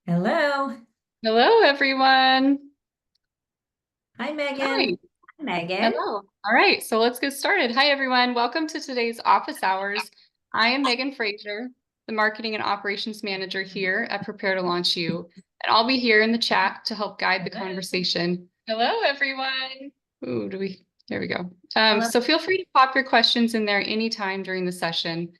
Hello. Hello, everyone. Hi, Hi. Megan. Megan. Hello. All right, so let's get started. Hi, everyone. Welcome to today's office hours. I am Megan Frazier, the Marketing and Operations Manager here at Prepare to Launch You, and I'll be here in the chat to help guide the conversation. Hello, everyone. Ooh, there we go. So feel free to pop your questions in there anytime during the session.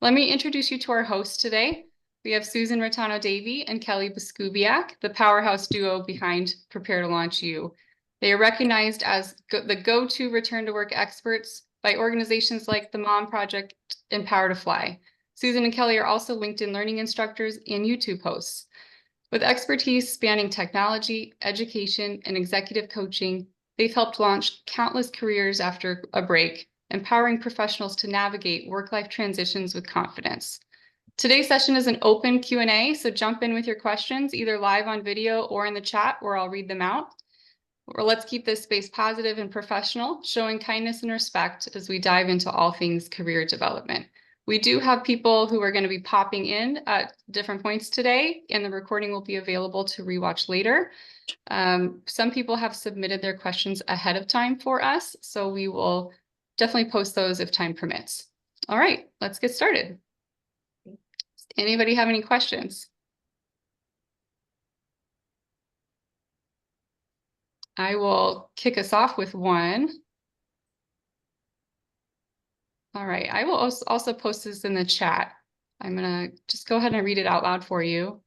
Let me introduce you to our hosts today. We have Susan Rietano Davey and Kelley Biskupiak, the powerhouse duo behind Prepare to Launch You. They are recognized as the go-to return to work experts by organizations like the Mom Project and Power to Fly. Susan and Kelley are also LinkedIn learning instructors and YouTube hosts. With expertise spanning technology, education, and executive coaching, they've helped launch countless careers after a break, empowering professionals to navigate work-life transitions with confidence. Today's session is an open Q&A, so jump in with your questions, either live on video or in the chat where I'll read them out. Or let's keep this space positive and professional, showing kindness and respect as we dive into all things career development. We do have people who are going to be popping in at different points today, and the recording will be available to rewatch later. Some people have submitted their questions ahead of time for us, so we will definitely post those if time permits. All right, let's get started. Anybody have any questions? I will kick us off with one. All right, I will also post this in the chat. I'm gonna just go ahead and read it out loud for you.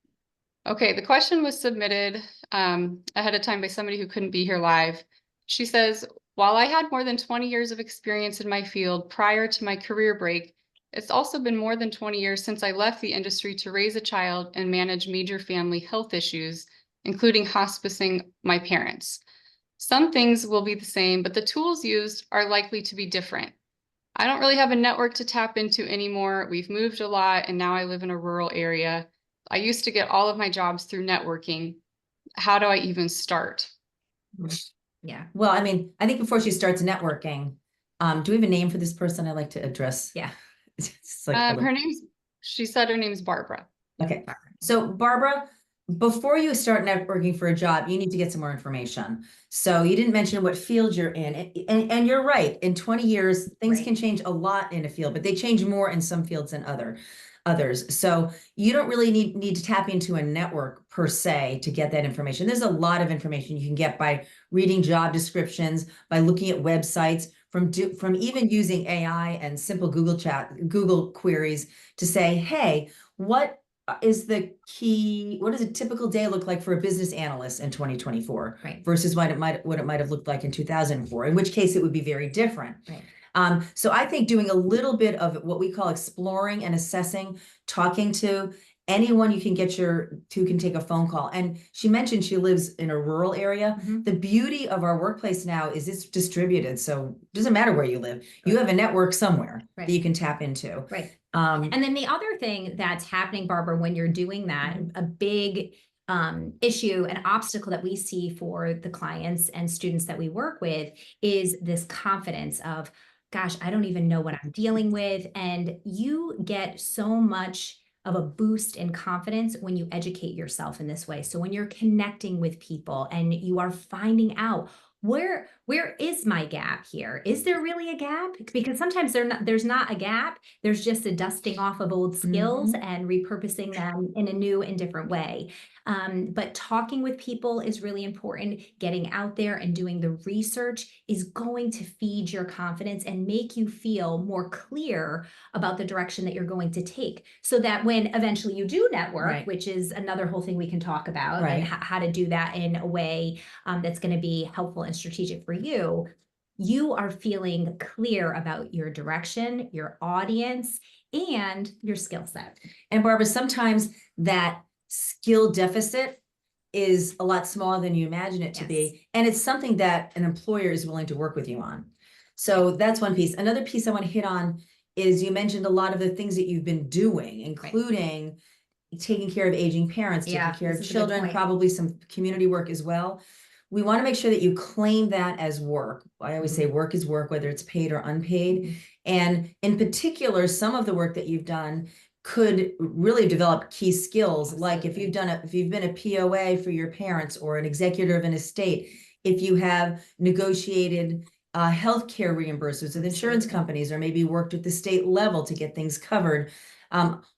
Okay, the question was submitted ahead of time by somebody who couldn't be here live. She says, while I had more than 20 years of experience in my field prior to my career break, it's also been more than 20 years since I left the industry to raise a child and manage major family health issues, including hospicing my parents. Some things will be the same, but the tools used are likely to be different. I don't really have a network to tap into anymore. We've moved a lot, and now I live in a rural area. I used to get all of my jobs through networking. How do I even start? Yeah. Well, I mean, I think before she starts networking, do we have a name for this person I'd like to address? Yeah. It's like She said her name's Barbara. Okay. So Barbara, before you start networking for a job, you need to get some more information. So you didn't mention what field you're in. And you're right. In 20 years, things can change a lot in a field, but they change more in some fields than others. So you don't really need to tap into a network per se to get that information. There's a lot of information you can get by reading job descriptions, by looking at websites, from even using AI and simple Google queries to say, hey, what does a typical day look like for a business analyst in 2024 versus what it might have looked like in 2004, in which case it would be very different. So I think doing a little bit of what we call exploring and assessing, talking to anyone you can who can take a phone call. And she mentioned she lives in a rural area. The beauty of our workplace now is it's distributed. So it doesn't matter where you live. You have a network somewhere that you can tap into. And then the other thing that's happening, Barbara, when you're doing that, a big issue, an obstacle that we see for the clients and students that we work with is this confidence of, gosh, I don't even know what I'm dealing with. And you get so much of a boost in confidence when you educate yourself in this way. So when you're connecting with people and you are finding out, where is my gap here? Is there really a gap? Because sometimes there's not a gap. There's just a dusting off of old skills and repurposing them in a new and different way. But talking with people is really important. Getting out there and doing the research is going to feed your confidence and make you feel more clear about the direction that you're going to take, so that when eventually you do network, which is another whole thing we can talk about, and how to do that in a way that's going to be helpful and strategic for you, you are feeling clear about your direction, your audience, and your skill set. And Barbara, sometimes that skill deficit is a lot smaller than you imagine it to be. And it's something that an employer is willing to work with you on. So that's one piece. Another piece I want to hit on is you mentioned a lot of the things that you've been doing, including taking care of aging parents, taking care of children, probably some community work as well. We want to make sure that you claim that as work. I always say work is work, whether it's paid or unpaid. And in particular, some of the work that you've done could really develop key skills. Like if Absolutely. if you've been a POA for your parents or an executor of an estate, if you have negotiated healthcare reimbursements with insurance Absolutely. companies, or maybe worked at the state level to get things covered.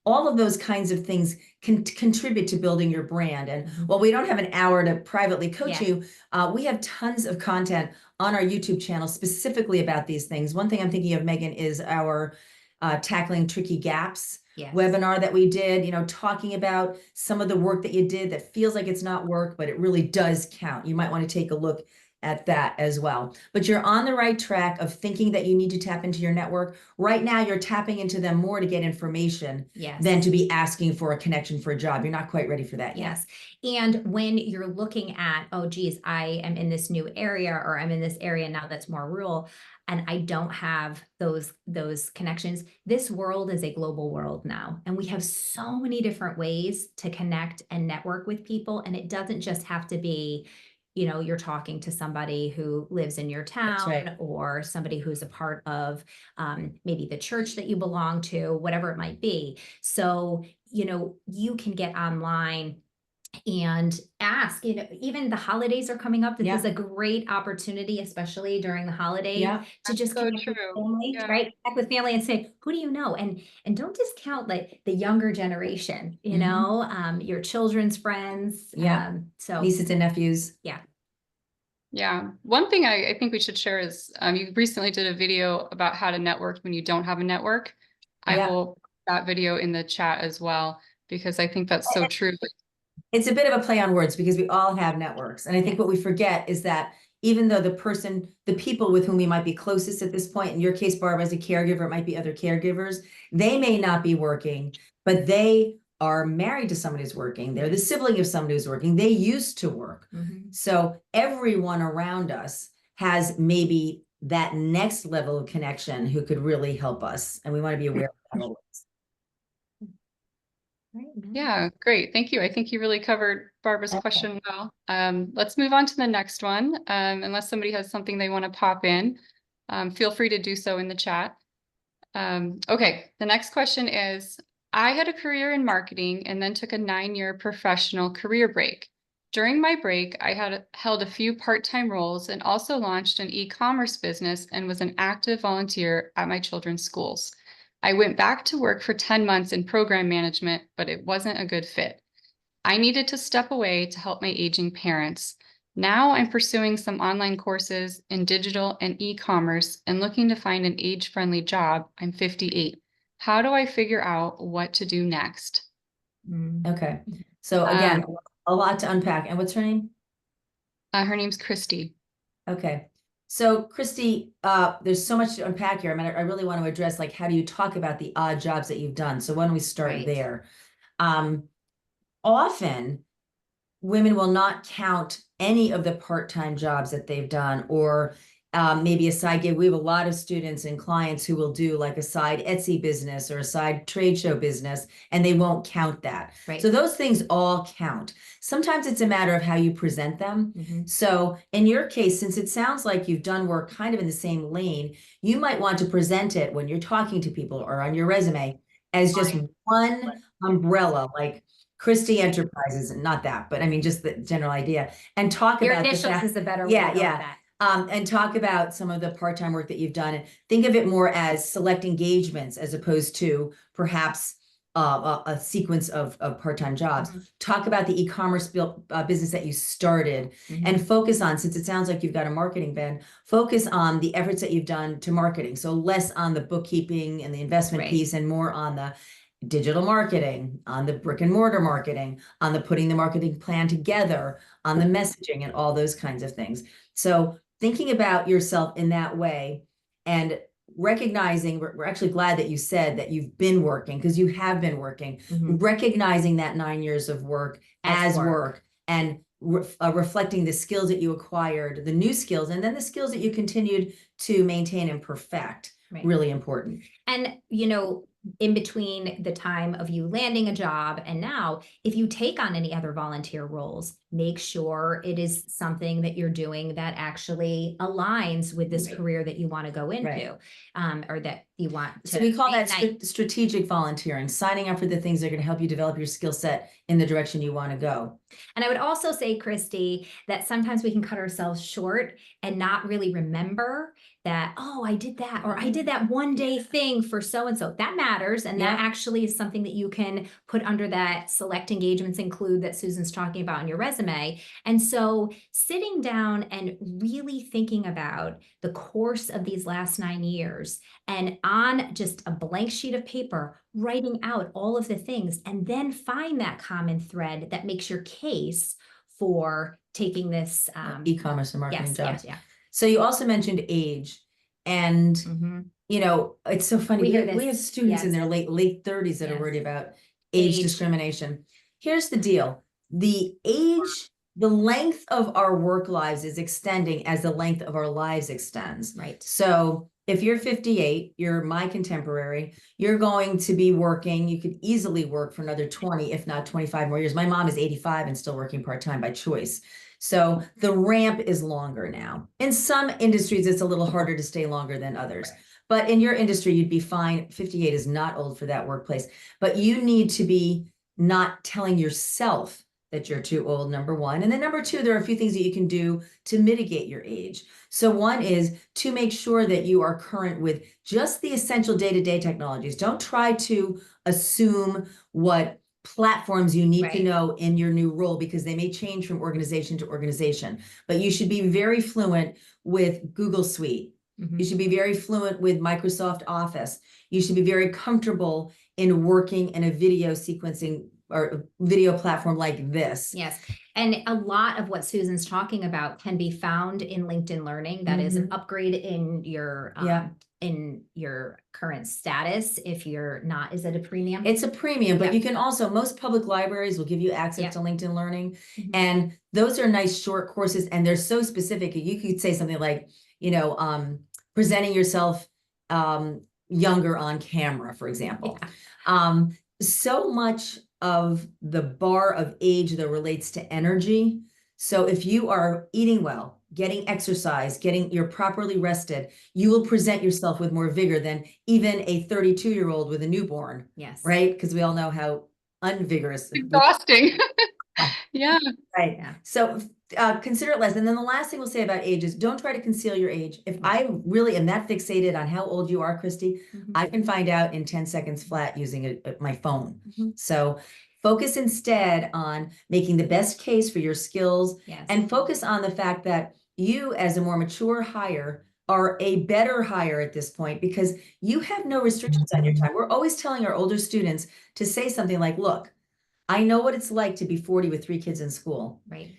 All of those kinds of things can contribute to building your brand. And Mhm. while we don't have an hour to privately coach Yeah. you, we have tons of content on our YouTube channel specifically about these things. One thing I'm thinking of, Megan, is our Tackling Tricky Gaps Yes. webinar that we did, talking about some of the work that you did that feels like it's not work, but it really does count. You might want to take a look at that as well. But you're on the right track of thinking that you need to tap into your network. Right now, you're tapping into them more to get information Yes. than to be asking for a connection for a job. You're not quite ready for that yet. Yes. And when you're looking at, oh, geez, I am in this new area, or I'm in this area now that's more rural, and I don't have those connections. This world is a global world now, and we have so many different ways to connect and network with people. And it doesn't just have to be, you're talking to somebody who lives in your That's right. town, or somebody who's a part of maybe the church that you belong to, whatever it might be. So, you can get online and ask. Even the holidays are coming up. This Yeah. is a great opportunity, especially during the holidays, Yeah. to That's just so connect with true. family, Yeah. right? Connect with family and say, who do you know? And don't discount like the younger generation, your children's friends. Yeah. So Nieces and nephews. yeah. Yeah. One thing I think we should share is you recently did a video about how to network when you don't have a network. I Yeah. will put that video in the chat as well, because I think that's so true. It's a bit of a play on words because we all have networks. And I think what we forget is that even though the people with whom we might be closest at this point, in your case, Barbara, as a caregiver, it might be other caregivers, they may not be working, but they are married to somebody who's working. They're the sibling of somebody who's working. They used to work. Mhm. So everyone around us has maybe that next level of connection who could really help us. And we want to be aware of that always. Right. Yeah, great. Thank you. I think you really covered Barbara's Okay. question well. Let's move on to the next one. Unless somebody has something they want to pop in, feel free to do so in the chat. Okay, the next question is, I had a career in marketing and then took a 9-year professional career break. During my break, I had held a few part-time roles and also launched an e-commerce business and was an active volunteer at my children's schools. I went back to work for 10 months in program management, but it wasn't a good fit. I needed to step away to help my aging parents. Now I'm pursuing some online courses in digital and e-commerce and looking to find an age-friendly job. I'm 58. How do I figure out what to do next? Okay. So again, a lot to unpack. And what's her name? Her name's Christy. Okay. So Christy, there's so much to unpack here. I mean, I really want to address, like, how do you talk about the odd jobs that you've done? So why don't we start Right. there? Often women will not count any of the part-time jobs that they've done, or maybe a side gig. We have a lot of students and clients who will do like a side Etsy business or a side trade show business, and they won't count that. Right. So those things all count. Sometimes it's a matter of how you present them. Mhm. So in your case, since it sounds like you've done work kind of in the same lane, you might want to present it when you're talking to people or on your resume as just one umbrella, like Christie Enterprises, and not that, but I mean, just the general idea, and talk Your about the initials fact, is a better way yeah, to go yeah. with that. And talk about some of the part-time work that you've done, and think of it more as select engagements as opposed to perhaps a sequence of part-time jobs. Mhm. Talk about the e-commerce business that you started, and focus on, since it sounds like you've got a marketing bend, focus on the efforts that you've done to marketing. So less on the bookkeeping and the investment Right. piece, and more on the digital marketing, on the brick and mortar marketing, on the putting the marketing plan together, on the messaging, and all those kinds of things. So thinking about yourself in that way, and recognizing, we're actually glad that you said that you've been working, because you have been working, Mhm. recognizing that 9 years of work as work. work, and reflecting the skills that you acquired, the new skills, and then the skills that you continued to maintain and perfect. Right. Really important. And, in between the time of you landing a job and now, if you take on any other volunteer roles, make sure it is something that you're doing that actually aligns with this career that you want to go into, or that you want to. So we call that ignite. strategic volunteering, signing up for the things that are going to help you develop your skill set in the direction you want to go. And I would also say, Christy, that sometimes we can cut ourselves short and not really remember that, oh, I did that, or I did that one day thing for so-and-so. That matters. And that actually is something that you can put under that select engagements include that Susan's talking about in your resume. And so sitting down and really thinking about the course of these last 9 years and on just a blank sheet of paper, writing out all of the things, and then find that common thread that makes your case for taking this E-commerce and marketing job. Yeah. So you also mentioned age, and you know, it's so funny. We have students in their late 30s that are worried about age discrimination. Here's the deal. The length of our work lives is extending as the length of our lives extends. Right. So if you're 58, you're my contemporary, you're going to be working, you could easily work for another 20, if not 25 more years. My mom is 85 and still working part-time by choice. So the ramp is longer now. In some industries, it's a little harder to stay longer than others. Right. But in your industry, you'd be fine. 58 is not old for that workplace. But you need to be not telling yourself that you're too old, number one. And then number two, there are a few things that you can do to mitigate your age. So one is to make sure that you are current with just the essential day-to-day technologies. Don't try to assume what platforms you need to know in your new role, because they may change from organization to organization. But you should be very fluent with Google Suite. You should be very fluent with Microsoft Office. You should be very comfortable in working in a video sequencing or video platform like this. Yes. And a lot of what Susan's talking about can be found in LinkedIn Learning. That is an upgrade in your current status. If you're not, is it a premium? It's a premium, but you can also, most public libraries will give you access to LinkedIn Learning. And those are nice short courses, and they're so specific. You could say something like, you know, presenting yourself younger on camera, for example. So much of the bar of age that relates to energy. So if you are eating well, getting exercise, you're properly rested, you will present yourself with more vigor than even a 32-year-old with a newborn. Yes. Right? Because we all know how unvigorous. Exhausting. Yeah. Right. Yeah. So consider it less. And then the last thing we'll say about age is don't try to conceal your age. If I really am that fixated on how old you are, Christy, I can find out in 10 seconds flat using my phone. So focus instead on making the best case for your skills and focus on the fact that you, as a more mature hire, are a better hire at this point because you have no restrictions on your time. We're always telling our older students to say something like, look, I know what it's like to be 40 with 3 kids in school. Right.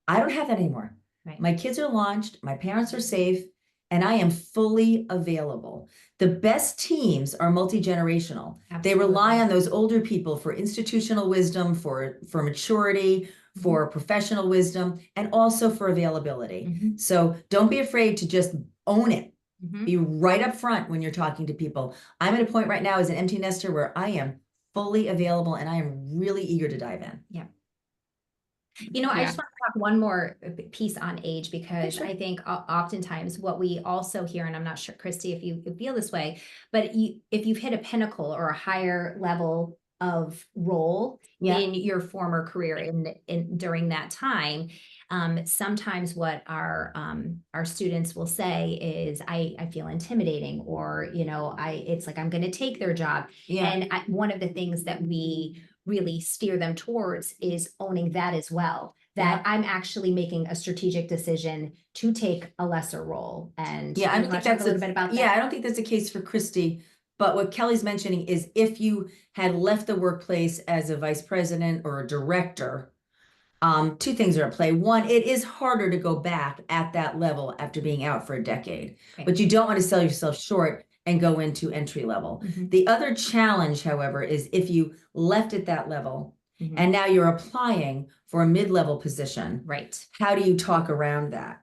I don't have that anymore. Right. My kids are launched, my parents are safe, and I am fully available. The best teams are multi-generational. They rely on those older people for institutional wisdom, for maturity, for professional wisdom, and also for availability. So don't be afraid to just own it. Be right up front when you're talking to people. I'm at a point right now as an empty nester where I am fully available and I am really eager to dive in. Yeah. You know, I just want to talk one more piece on age, because I think oftentimes what we also hear, and I'm not sure, Christy, if you feel this way, but if you've hit a pinnacle or a higher level of role in your former career in during that time, sometimes what our students will say is, I feel intimidating, or, you know, it's like I'm going to take their job. And one of the things that we really steer them towards is owning that as well, that I'm actually making a strategic decision to take a lesser role. And I don't think that's a little bit about that. I don't think that's the case for Christy. But what Kelley's mentioning is if you had left the workplace as a vice president or a director, 2 things are at play. One, it is harder to go back at that level after being out for a decade, but you don't want to sell yourself short and go into entry level. The other challenge, however, is if you left at that level and now you're applying for a mid-level position, how do you talk around that?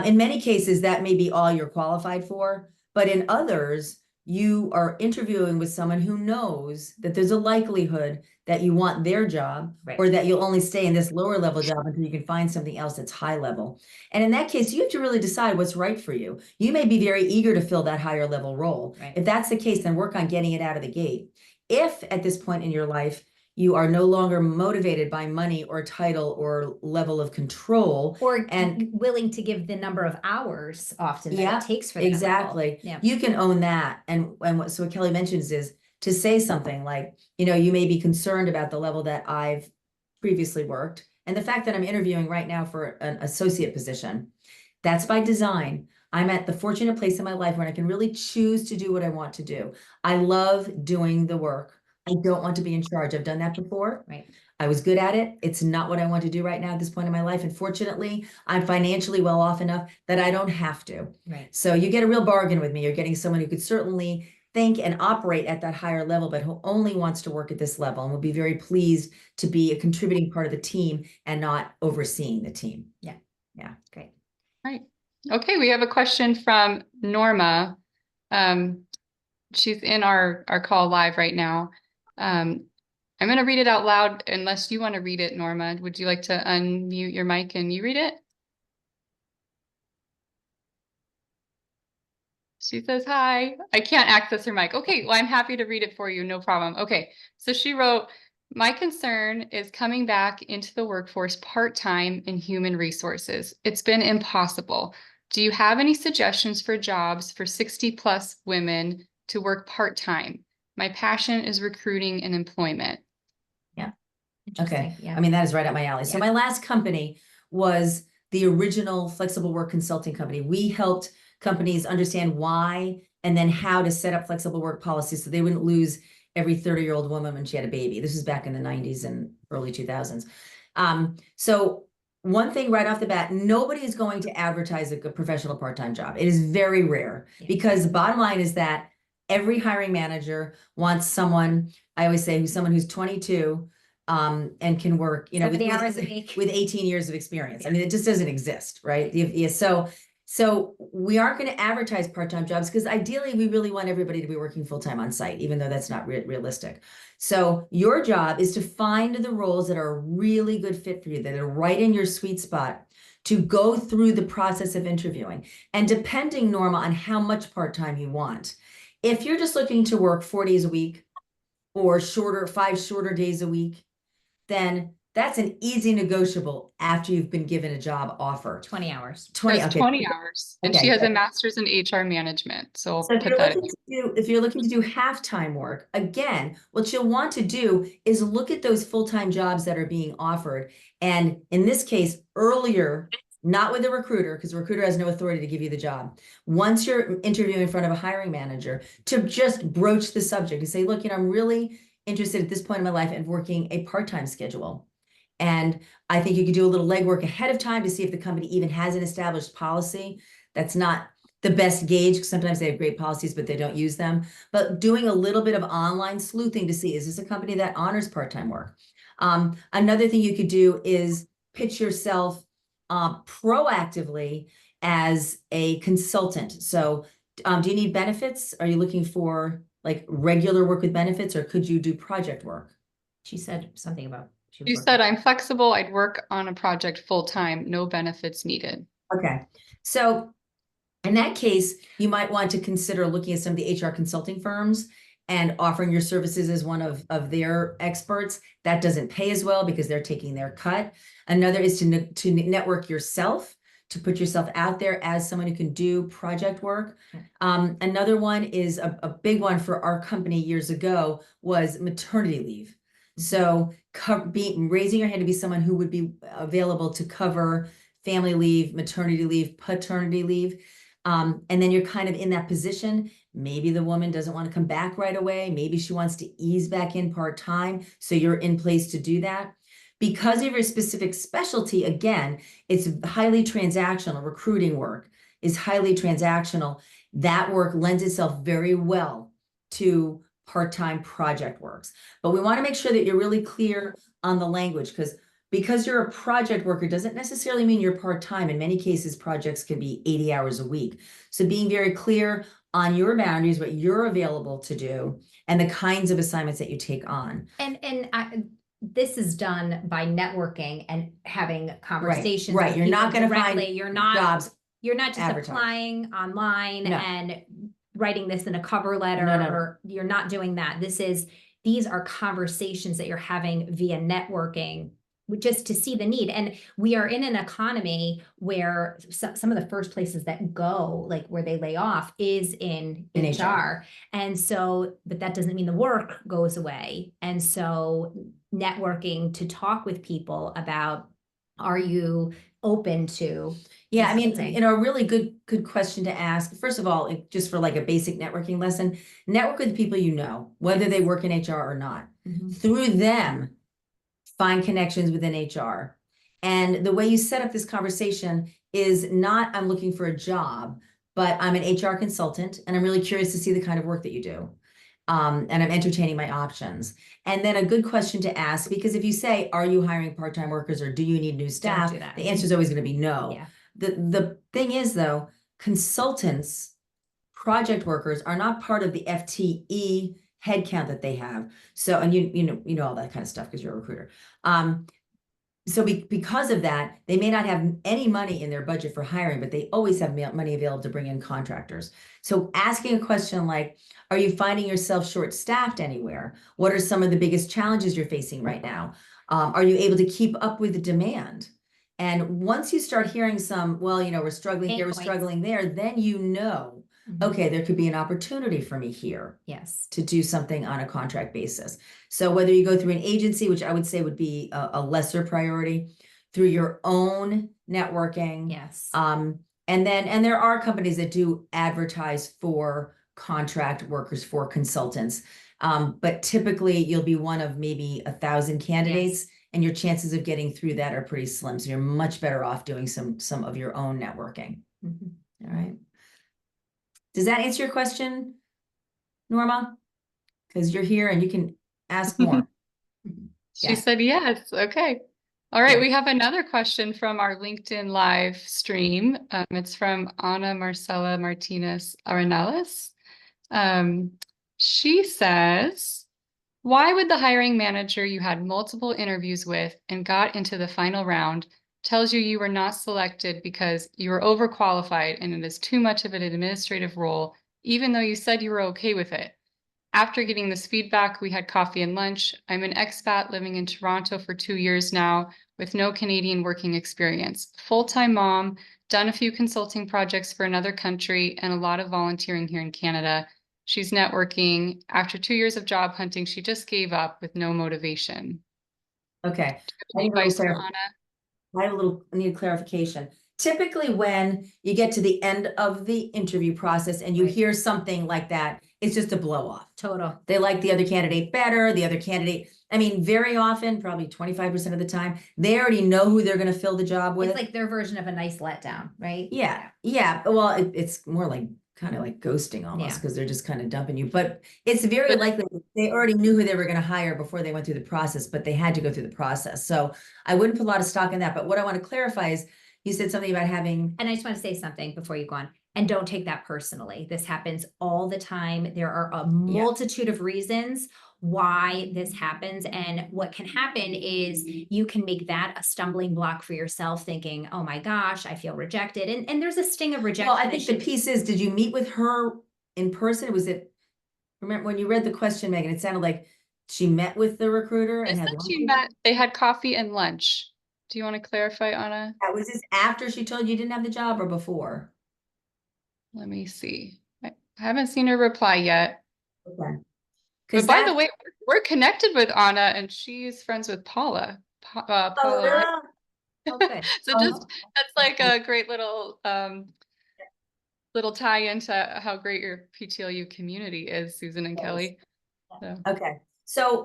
In many cases, that may be all you're qualified for, but in others, you are interviewing with someone who knows that there's a likelihood that you want their job, Right. or that you'll only stay in this lower level job until you can find something else that's high level. And in that case, you have to really decide what's right for you. You may be very eager to fill that higher level role. Right. If that's the case, then work on getting it out of the gate. If at this point in your life, you are no longer motivated by money or title or level of control, Or and willing to give the number of hours often that Yeah, it takes for that level. exactly. Yeah. You can own that. And what Kelley mentions is to say something like, you may be concerned about the level that I've previously worked, and the fact that I'm interviewing right now for an associate position. That's by design. I'm at the fortunate place in my life where I can really choose to do what I want to do. I love doing the work. I don't want to be in charge. I've done that before. Right. I was good at it. It's not what I want to do right now at this point in my life. And fortunately, I'm financially well off enough that I don't have to. Right. So you get a real bargain with me. You're getting someone who could certainly think and operate at that higher level, but who only wants to work at this level and will be very pleased to be a contributing part of the team and not overseeing the team. Yeah. Yeah. Great. Right. Okay, we have a question from Norma. She's in our call live right now. I'm going to read it out loud unless you want to read it, Norma. Would you like to unmute your mic and you read it? She says, hi. I can't access her mic. Okay, well, I'm happy to read it for you. No problem. Okay, so she wrote, my concern is coming back into the workforce part-time in human resources. It's been impossible. Do you have any suggestions for jobs for 60+ women to work part-time? My passion is recruiting and employment. Yeah. Interesting. Okay. Yeah. I mean, that is right up my alley. So Yeah. my last company was the original flexible work consulting company. We helped companies understand why and then how to set up flexible work policies so they wouldn't lose every 30-year-old woman when she had a baby. This was back in the 90s and early 2000s. So one thing right off the bat, nobody is going to advertise a professional part-time job. It is very rare. Yeah. Because the bottom line is that every hiring manager wants someone, I always say, who's someone who's 22 and can work, 70 hours a week with 18 years of experience. I mean, it just doesn't exist, right? So we aren't going to advertise part-time jobs because ideally we really want everybody to be working full-time on site, even though that's not realistic. So your job is to find the roles that are a really good fit for you, that are right in your sweet spot, to go through the process of interviewing. And depending, Norma, on how much part-time you want. If you're just looking to work 4 days a week or 5 shorter days a week, then that's an easy negotiable after you've been given a job offer. 20 hours. 20, That's okay. 20 hours. And Okay, she has good. a master's in HR management. So So if you're looking to do half-time work, again, what you'll want to do is look at those full-time jobs that are being offered. And in this case, earlier, not with a recruiter, because the recruiter has no authority to give you the job. Once you're interviewing in front of a hiring manager, to just broach the subject and say, look, I'm really interested at this point in my life in working a part-time schedule. And I think you could do a little legwork ahead of time to see if the company even has an established policy. That's not the best gauge, because sometimes they have great policies, but they don't use them. But doing a little bit of online sleuthing to see, is this a company that honors part-time work? Another thing you could do is pitch yourself proactively as a consultant. So do you need benefits? Are you looking for like regular work with benefits, or could you do project work? She said something about. You said, I'm flexible. I'd work on a project full-time, no benefits needed. Okay. So in that case, you might want to consider looking at some of the HR consulting firms and offering your services as one of their experts. That doesn't pay as well because they're taking their cut. Another is to network yourself, to put yourself out there as someone who can do project work. Another one is a big one for our company years ago was maternity leave. So raising your hand to be someone who would be available to cover family leave, maternity leave, paternity leave. And then you're kind of in that position. Maybe the woman doesn't want to come back right away. Maybe she wants to ease back in part-time. So you're in place to do that. Because of your specific specialty, again, it's highly transactional. Recruiting work is highly transactional. That work lends itself very well to part-time project works. But we want to make sure that you're really clear on the language, because you're a project worker doesn't necessarily mean you're part-time. In many cases, projects can be 80 hours a week. So being very clear on your boundaries, what you're available to do, and the kinds of assignments that you take on. This is done by networking and having conversations. Right. with You're not people going to find directly. You're not jobs. You're not just advertised. applying online No. and writing this in a cover letter, No. or you're not doing that. These are conversations that you're having via networking, just to see the need. And we are in an economy where some of the first places that go, like where they lay off, is in HR. And so, but that doesn't mean the work goes away. And so networking to talk with people about, are you open to? Yeah, I mean, a really good question to ask. First of all, just for like a basic networking lesson, network with people you know, whether they work in HR or not. Through them, find connections within HR. And the way you set up this conversation is not, I'm looking for a job, but I'm an HR consultant, and I'm really curious to see the kind of work that you do. And I'm entertaining my options. And then a good question to ask, because if you say, are you hiring part-time workers or do you need new staff? The answer is always going to be no. Yeah. The thing is, though, consultants, project workers are not part of the FTE headcount that they have. So, and you know all that kind of stuff because you're a recruiter. So because of that, they may not have any money in their budget for hiring, but they always have money available to bring in contractors. So asking a question like, are you finding yourself short-staffed anywhere? What are some of the biggest challenges you're facing right now? Are you able to keep up with the demand? And once you start hearing some, well, we're struggling here, we're struggling there, then okay, there could be an opportunity for me here. Yes. To do something on a contract basis. So whether you go through an agency, which I would say would be a lesser priority, through your own networking. Yes. And there are companies that do advertise for contract workers, for consultants. But typically you'll be one of maybe 1,000 candidates. Yes. And your chances of getting through that are pretty slim. So you're much better off doing some of your own networking. All right. Does that answer your question, Norma? Because you're here and you can ask more. She said yes. Okay. All right. We have another question from our LinkedIn live stream. It's from Ana Marcela Martinez Arenales. She says, why would the hiring manager you had multiple interviews with and got into the final round tells you were not selected because you were overqualified and it is too much of an administrative role, even though you said you were okay with it? After getting this feedback, we had coffee and lunch. I'm an expat living in Toronto for 2 years now with no Canadian working experience. Full-time mom, done a few consulting projects for another country and a lot of volunteering here in Canada. She's networking. After 2 years of job hunting, she just gave up with no motivation. Okay. Any advice for Ana? I need clarification. Typically, when you get to the end of the interview process and you hear something like that, it's just a blow off. Total. They like the other candidate better. The other candidate, I mean, very often, probably 25% of the time, they already know who they're going to fill the job with. It's like their version of a nice letdown, right? Yeah. Yeah. Well, it's more like kind of like ghosting almost, because they're just kind of dumping you. But it's very likely they already knew who they were going to hire before they went through the process, but they had to go through the process. So I wouldn't put a lot of stock in that. But what I want to clarify is you said something about having. And I just want to say something before you go on. And don't take that personally. This happens all the time. There are a multitude of reasons why this happens. And what can happen is you can make that a stumbling block for yourself, thinking, oh my gosh, I feel rejected. And there's a sting of rejection. Well, I think the piece is, did you meet with her in person? Was it, remember when you read the question, Megan, it sounded like she met with the recruiter and had lunch. They had coffee and lunch. Do you want to clarify, Ana? Was this after she told you didn't have the job or before? Let me see. I haven't seen her reply yet. Okay. But by the way, we're connected with Ana, and she's friends with Paula. Paula. Oh, okay. So just that's like a great little tie into how great your PTLU community is, Susan and Kelley. So. Okay. So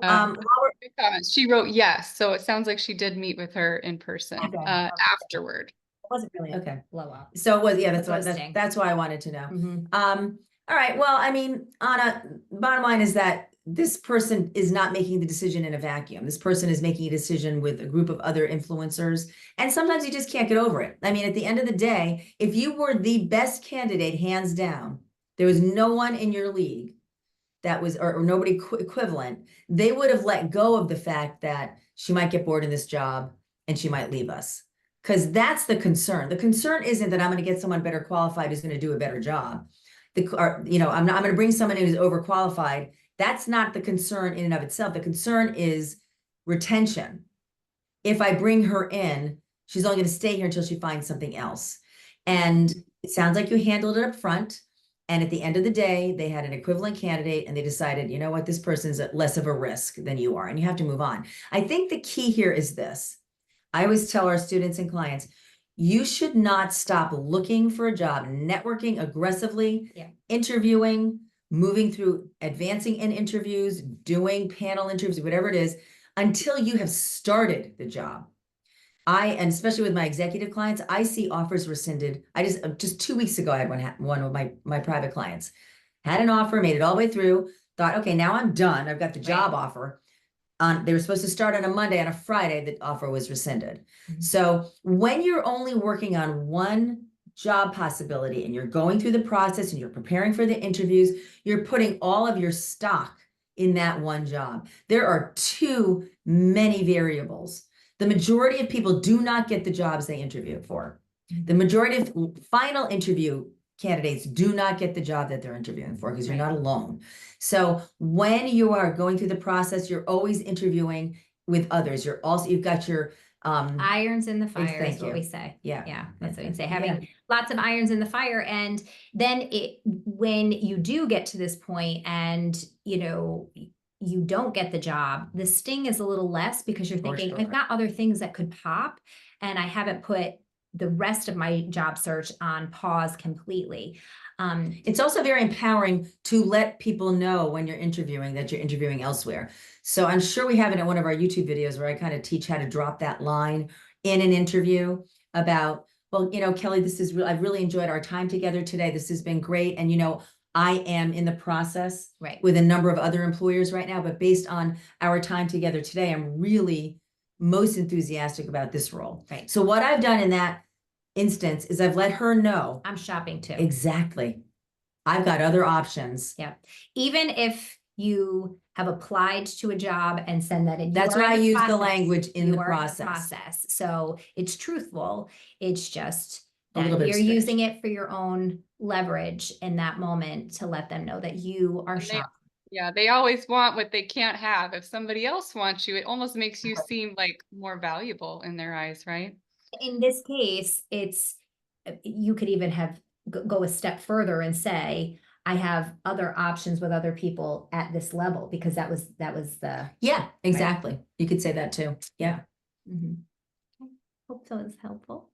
she wrote yes. So it sounds like she did meet with her in person afterward. It wasn't really a blow up. So it was, that's why I wanted to know. All right. Well, I mean, Ana, bottom line is that this person is not making the decision in a vacuum. This person is making a decision with a group of other influencers. And sometimes you just can't get over it. I mean, at the end of the day, if you were the best candidate, hands down, there was no one in your league that was, or nobody equivalent, they would have let go of the fact that she might get bored in this job and she might leave us. Because that's the concern. The concern isn't that I'm going to get someone better qualified who's going to do a better job. I'm going to bring someone in who's overqualified. That's not the concern in and of itself. The concern is retention. If I bring her in, she's only going to stay here until she finds something else. And it sounds like you handled it up front. And at the end of the day, they had an equivalent candidate and they decided, you know what, this person's less of a risk than you are, and you have to move on. I think the key here is this. I always tell our students and clients, you should not stop looking for a job, networking aggressively, interviewing, moving through, advancing in interviews, doing panel interviews, whatever it is, until you have started the job. And especially with my executive clients, I see offers rescinded. I just 2 weeks ago, I had one of my private clients, had an offer, made it all the way through, thought, okay, now I'm done. I've got the job offer. They were supposed to start on a Monday. On a Friday, the offer was rescinded. So when you're only working on one job possibility and you're going through the process and you're preparing for the interviews, you're putting all of your stock in that one job. There are too many variables. The majority of people do not get the jobs they interview for. The majority of final interview candidates do not get the job that they're interviewing for because you're not alone. So when you are going through the process, you're always interviewing with others. You've got your irons in the fire is what we say. Yeah, that's what we say. Having lots of irons in the fire. And then when you do get to this point and, you don't get the job, the sting is a little less because you're thinking, I've got other things that could pop and I haven't put the rest of my job search on pause completely. It's also very empowering to let people know when you're interviewing that you're interviewing elsewhere. So I'm sure we have it in one of our YouTube videos where I kind of teach how to drop that line in an interview about, well, Kelley, I've really enjoyed our time together today. This has been great. And, I am in the process with a number of other employers right now, but based on our time together today, I'm really most enthusiastic about this role. So what I've done in that instance is I've let her know I'm shopping too. Exactly. I've got other options. Yeah. Even if you have applied to a job and send that in. That's why I use the language in the process. So it's truthful. It's just that you're using it for your own leverage in that moment to let them know that you are shopping. Yeah, they always want what they can't have. If somebody else wants you, it almost makes you seem like more valuable in their eyes, right? In this case, you could even go a step further and say, I have other options with other people at this level, because that was the. Yeah, exactly. Right? You could say that too. Yeah. Hope so is helpful.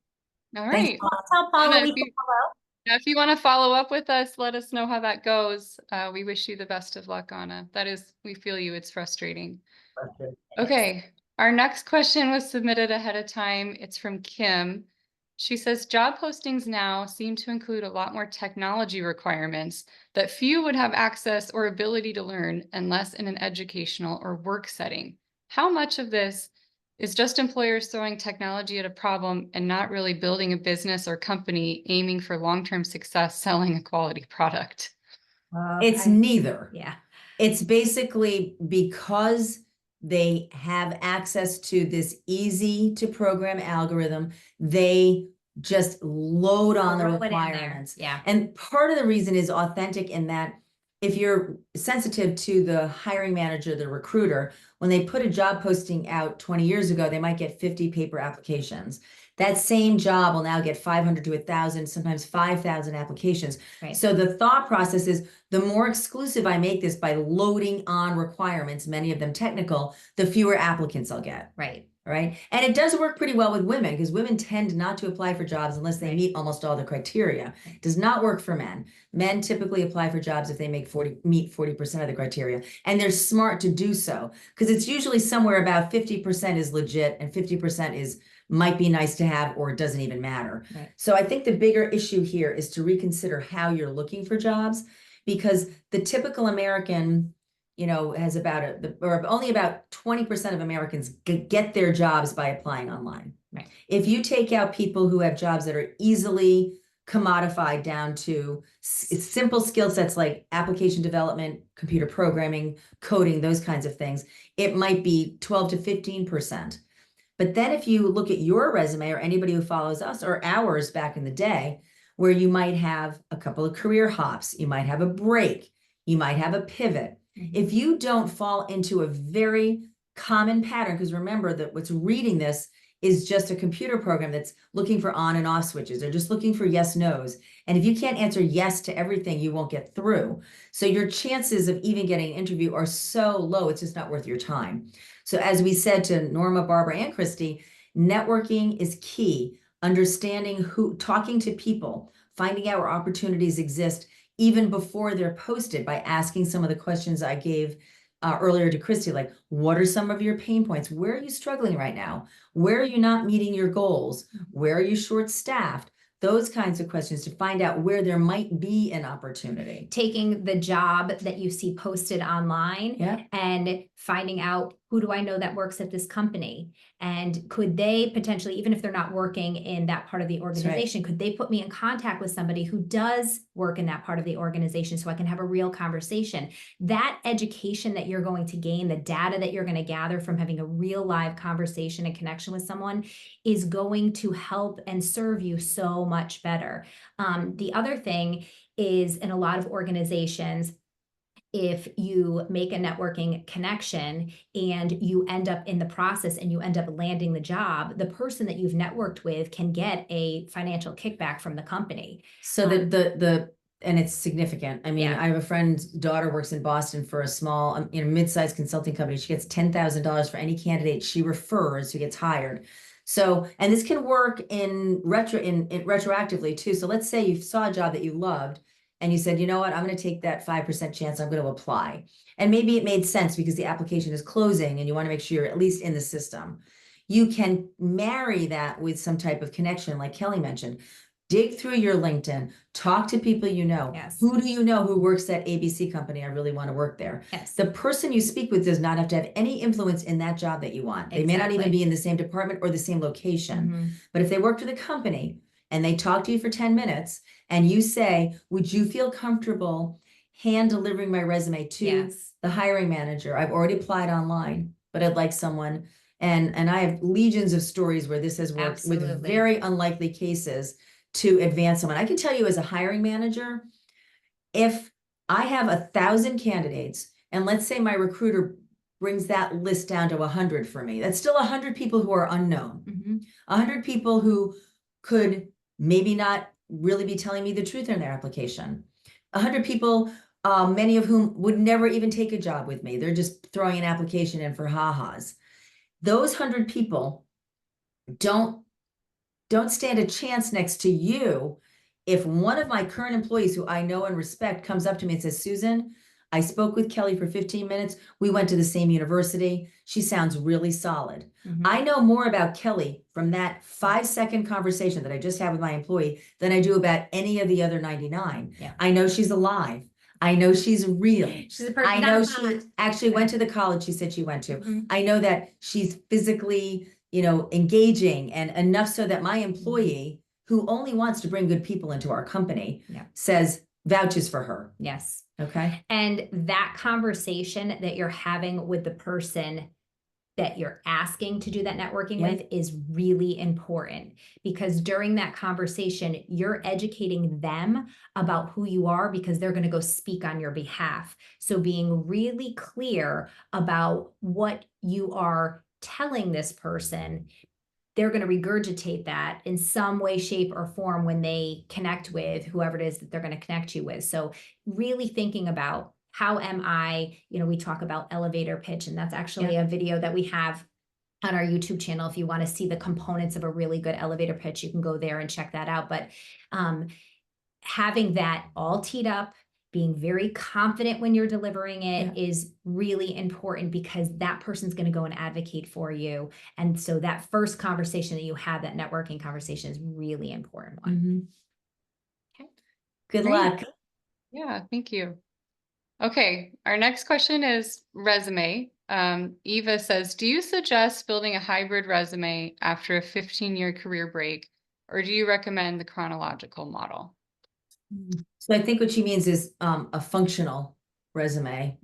All right. Tell Paula we can follow. If you want to follow up with us, let us know how that goes. We wish you the best of luck, Anna. We feel you. It's frustrating. Okay. Our next question was submitted ahead of time. It's from Kim. She says, job postings now seem to include a lot more technology requirements that few would have access or ability to learn unless in an educational or work setting. How much of this is just employers throwing technology at a problem and not really building a business or company aiming for long-term success selling a quality product? It's neither. Yeah. It's basically because they have access to this easy to program algorithm, they just load on the requirements. Yeah. And part of the reason is authentic in that if you're sensitive to the hiring manager, the recruiter, when they put a job posting out 20 years ago, they might get 50 paper applications. That same job will now get 500 to 1,000, sometimes 5,000 applications. So the thought process is the more exclusive I make this by loading on requirements, many of them technical, the fewer applicants I'll get. Right. And it does work pretty well with women because women tend not to apply for jobs unless they meet almost all the criteria. It does not work for men. Men typically apply for jobs if they meet 40% of the criteria. And they're smart to do so because it's usually somewhere about 50% is legit and 50% might be nice to have or it doesn't even matter. So I think the bigger issue here is to reconsider how you're looking for jobs, because the typical American has only about 20% of Americans get their jobs by applying online. If you take out people who have jobs that are easily commodified down to simple skill sets like application development, computer programming, coding, those kinds of things, it might be 12 to 15%. But then if you look at your resume or anybody who follows us or ours back in the day, where you might have a couple of career hops, you might have a break, you might have a pivot. If you don't fall into a very common pattern, because remember that what's reading this is just a computer program that's looking for on and off switches. They're just looking for yes, no's. And if you can't answer yes to everything, you won't get through. So your chances of even getting an interview are so low, it's just not worth your time. So as we said to Norma, Barbara, and Christy, networking is key. Understanding talking to people, finding out where opportunities exist even before they're posted by asking some of the questions I gave earlier to Christy, like, what are some of your pain points? Where are you struggling right now? Where are you not meeting your goals? Where are you short-staffed? Those kinds of questions to find out where there might be an opportunity. Taking the job that you see posted online and finding out, who do I know that works at this company? And could they potentially, even if they're not working in that part of the organization, could they put me in contact with somebody who does work in that part of the organization so I can have a real conversation? That education that you're going to gain, the data that you're going to gather from having a real live conversation and connection with someone is going to help and serve you so much better. The other thing is, in a lot of organizations, if you make a networking connection and you end up in the process and you end up landing the job, the person that you've networked with can get a financial kickback from the company. So and it's significant. I mean, I have a friend's daughter works in Boston for a small, mid-sized consulting company. She gets $10,000 for any candidate she refers who gets hired. So, and this can work retroactively too. So let's say you saw a job that you loved and you said, you know what, I'm going to take that 5% chance. I'm going to apply. And maybe it made sense because the application is closing and you want to make sure you're at least in the system. You can marry that with some type of connection, like Kelley mentioned. Dig through your LinkedIn, talk to people you know. Who do you know who works at ABC company? I really want to work there. The person you speak with does not have to have any influence in that job that you want. They may not even be in the same department or the same location. But if they work for the company and they talk to you for 10 minutes and you say, would you feel comfortable hand delivering my resume to the hiring manager? I've already applied online, but I'd like someone. And I have legions of stories where this has worked with very unlikely cases to advance someone. I can tell you as a hiring manager, if I have 1,000 candidates, and let's say my recruiter brings that list down to 100 for me, that's still 100 people who are unknown. 100 people who could maybe not really be telling me the truth in their application. 100 people, many of whom would never even take a job with me. They're just throwing an application in for ha-has. Those 100 people don't stand a chance next to you if one of my current employees who I know and respect comes up to me and says, Susan, I spoke with Kelley for 15 minutes. We went to the same university. She sounds really solid. I know more about Kelley from that 5-second conversation that I just had with my employee than I do about any of the other 99. I know she's alive. I know she's real. She's a person. I know she actually went to the college she said she went to. I know that she's physically, engaging and enough so that my employee, who only wants to bring good people into our company, vouches for her. Yes. Okay. And that conversation that you're having with the person that you're asking to do that networking with is really important, because during that conversation, you're educating them about who you are, because they're going to go speak on your behalf. So being really clear about what you are telling this person, they're going to regurgitate that in some way, shape, or form when they connect with whoever it is that they're going to connect you with. So really thinking about, how am I, we talk about elevator pitch, and that's actually a video that we have on our YouTube channel. If you want to see the components of a really good elevator pitch, you can go there and check that out. But having that all teed up, being very confident when you're delivering it is really important, because that person's going to go and advocate for you. And so that first conversation that you have, that networking conversation, is really important one. Okay. Good luck. Yeah, thank you. Okay, our next question is resume. Eva says, do you suggest building a hybrid resume after a 15-year career break, or do you recommend the chronological model? So I think what she means is a functional resume.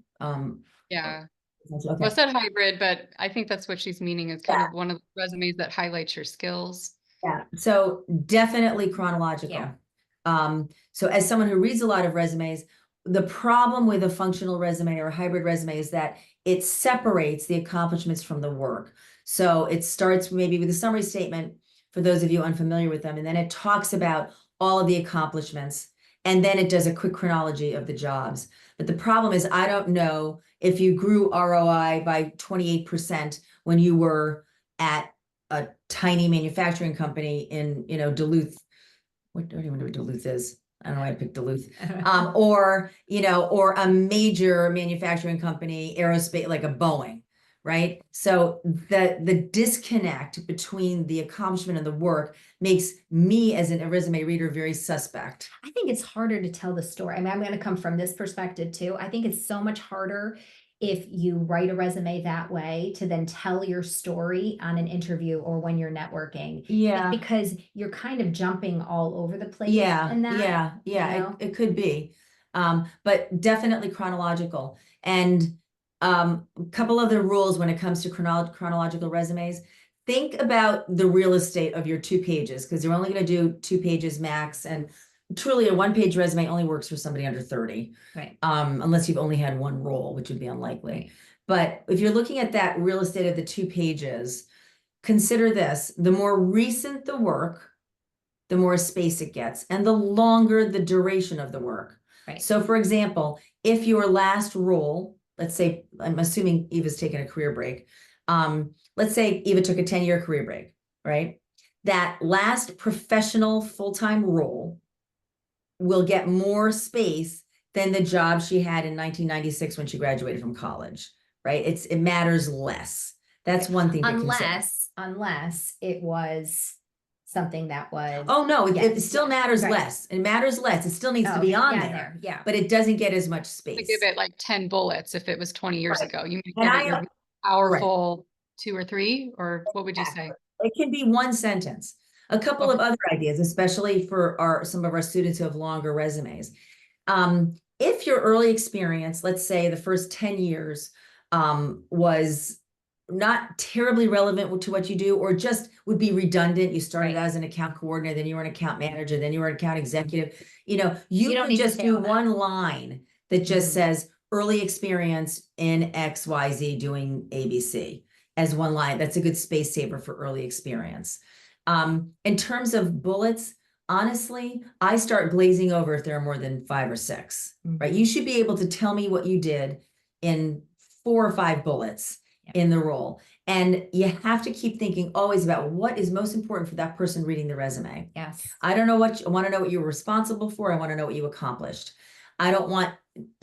Yeah. Okay. Well, I said hybrid, but I think that's what she's meaning is kind Yeah. of one of the resumes that highlights your skills. Yeah. So definitely chronological. Yeah. So as someone who reads a lot of resumes, the problem with a functional resume or a hybrid resume is that it separates the accomplishments from the work. So it starts maybe with a summary statement for those of you unfamiliar with them, and then it talks about all of the accomplishments, and then it does a quick chronology of the jobs. But the problem is, I don't know if you grew ROI by 28% when you were at a tiny manufacturing company in, Duluth. What do you know what Duluth is? I don't know why I picked Duluth. Or a major manufacturing company, aerospace, like a Boeing, right? So the disconnect between the accomplishment and the work makes me as a resume reader very suspect. I think it's harder to tell the story. I mean, I'm going to come from this perspective too. I think it's so much harder if you write a resume that way to then tell your story on an interview or when you're networking. Yeah. Because you're kind of jumping all over the place. Yeah. In that, It could be. But definitely chronological. And a couple other rules when it comes to chronological resumes. Think about the real estate of your 2 pages, because you're only going to do 2 pages max. And truly a 1-page resume only works for somebody under 30. Right. Unless you've only had one role, which would be unlikely. Right. But if you're looking at that real estate of the 2 pages, consider this: the more recent the work, the more space it gets, and the longer the duration of the work. Right. So for example, if your last role, let's say, I'm assuming Eva's taken a career break. Let's say Eva took a 10-year career break, right? That last professional full-time role will get more space than the job she had in 1996 when she graduated from college, right? It matters less. That's one thing to consider. Unless it was something that was. Oh, no, it Yes, still yes, matters right. less. It matters less. It still needs to Oh, be on yeah, there, yeah. but it doesn't get as much To space. give it like 10 bullets if it was 20 years Right. ago. You And might get it your powerful 2 or 3, or what would you say? It can be one sentence. A couple of other ideas, especially for some of our students who have longer resumes. If your early experience, let's say the first 10 years, was not terribly relevant to what you do, or just would be redundant. You started Right. as an account coordinator, then you were an account manager, then you were an account executive. You You don't could need to just say do all that. one line that just Mhm. says early experience in XYZ doing ABC as one line. That's a good space saver for early experience. In terms of bullets, honestly, I start glazing over if there are more than 5 or 6, right? You should be able to tell me what you did in 4 or 5 bullets in the role. And you have to keep thinking always about what is most important for that person reading the resume. Yes. I want to know what you were responsible for. I want to know what you accomplished. I don't want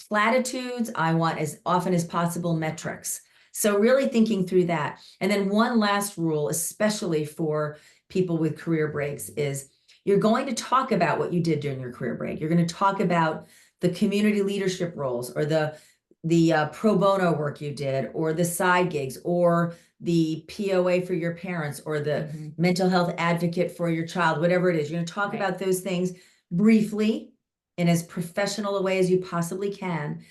platitudes. I want, as often as possible, metrics. So really thinking through that. And then one last rule, especially for people with career breaks, is you're going to talk about what you did during your career break. You're going to talk about the community leadership roles, or the pro bono work you did, or the side gigs, or the POA for your parents, or the mental health advocate for your child, whatever it is. You're going to talk about those things briefly in as professional a way as you possibly can.